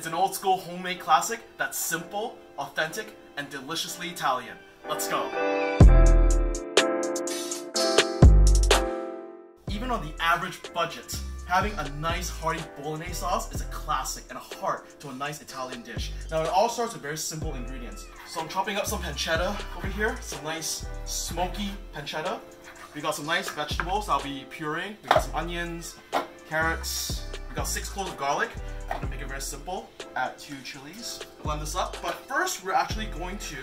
It's an old school homemade classic that's simple, authentic, and deliciously Italian. Let's go. Even on the average budget, having a nice hearty Bolognese sauce is a classic and a heart to a nice Italian dish. Now it all starts with very simple ingredients. So I'm chopping up some pancetta over here, some nice smoky pancetta. We got some nice vegetables I'll be pureeing. We got some onions, carrots, we got 6 cloves of garlic. I'm gonna make it very simple. Add 2 chilies, blend this up. But first we're actually going to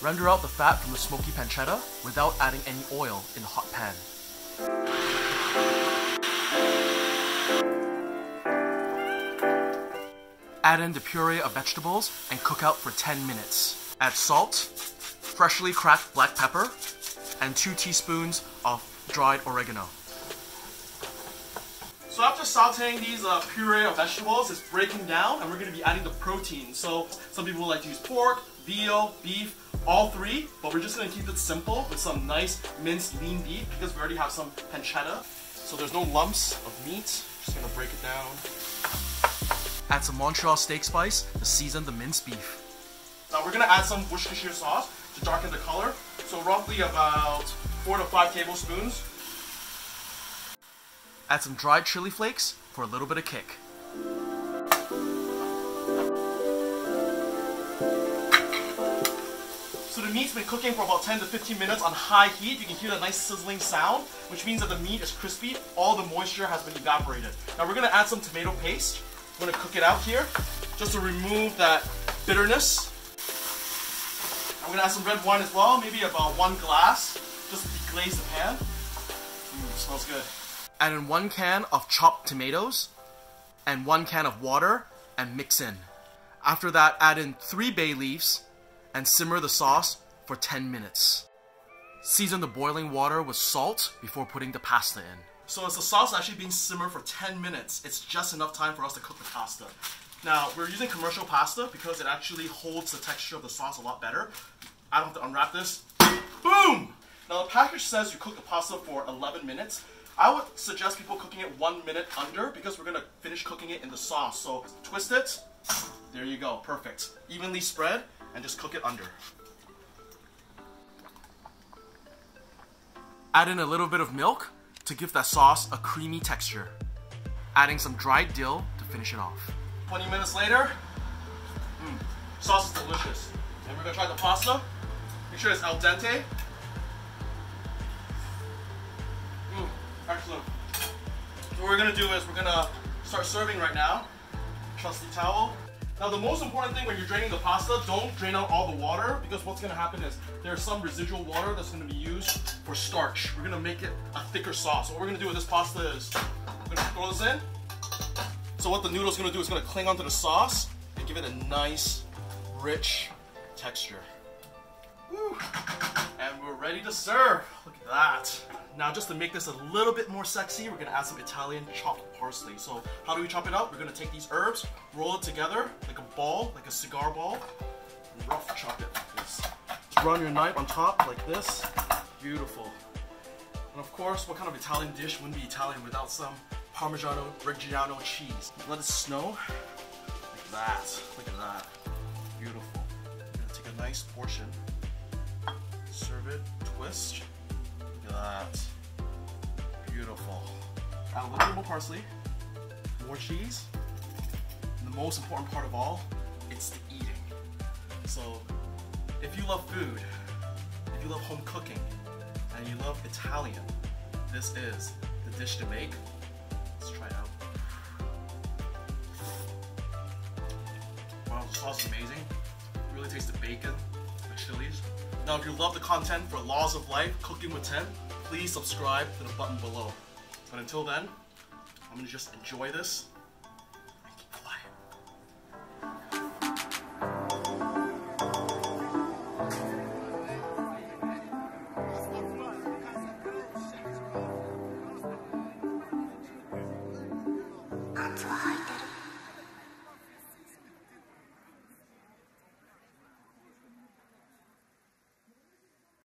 render out the fat from the smoky pancetta without adding any oil in the hot pan. Add in the puree of vegetables and cook out for 10 minutes. Add salt, freshly cracked black pepper, and 2 teaspoons of dried oregano. So after sauteing these puree of vegetables, it's breaking down and we're going to be adding the protein. So some people like to use pork, veal, beef, all 3, but we're just going to keep it simple with some nice minced lean beef because we already have some pancetta. So there's no lumps of meat. Just going to break it down. Add some Montreal steak spice to season the minced beef. Now we're going to add some Worcestershire sauce to darken the color. So roughly about 4 to 5 tablespoons. Add some dried chili flakes for a little bit of kick. So the meat's been cooking for about 10 to 15 minutes on high heat. You can hear the nice sizzling sound, which means that the meat is crispy. All the moisture has been evaporated. Now we're going to add some tomato paste. I'm going to cook it out here just to remove that bitterness. I'm going to add some red wine as well, maybe about 1 glass, just to deglaze the pan. Smells good. Add in 1 can of chopped tomatoes and 1 can of water and mix in. After that, add in 3 bay leaves and simmer the sauce for 10 minutes. Season the boiling water with salt before putting the pasta in. So as the sauce is actually being simmered for 10 minutes, it's just enough time for us to cook the pasta. Now, we're using commercial pasta because it actually holds the texture of the sauce a lot better. I don't have to unwrap this. Boom! Now the package says you cook the pasta for 11 minutes. I would suggest people cooking it 1 minute under because we're going to finish cooking it in the sauce. So twist it. There you go. Perfect. Evenly spread and just cook it under. Add in a little bit of milk to give that sauce a creamy texture. Adding some dried dill to finish it off. 20 minutes later, sauce is delicious. And we're going to try the pasta. Make sure it's al dente. Excellent. So what we're going to do is we're going to start serving right now. Trusty towel. Now the most important thing when you're draining the pasta, don't drain out all the water because what's going to happen is there's some residual water that's going to be used for starch. We're going to make it a thicker sauce. So what we're going to do with this pasta is we're going to throw this in. So what the noodle is going to do is going to cling onto the sauce and give it a nice, rich texture. Woo. And we're ready to serve. Look at that. Now just to make this a little bit more sexy, we're going to add some Italian chopped parsley. So how do we chop it up? We're going to take these herbs, roll it together like a ball, like a cigar ball, and rough chop it like this. Just run your knife on top like this. Beautiful. And of course, what kind of Italian dish wouldn't be Italian without some Parmigiano-Reggiano cheese? Let it snow like that. Look at that. Beautiful. I'm going to take a nice portion, serve it, twist. Look at that. Beautiful. Add a little bit more parsley, more cheese, and the most important part of all, it's the eating. So, if you love food, if you love home cooking, and you love Italian, this is the dish to make. Let's try it out. Wow, the sauce is amazing. Really tastes the bacon, the chilies. Now if you love the content for Laws of Life, Cooking with Tim, please subscribe to the button below. But until then, I'm going to just enjoy this and keep quiet. Untitled.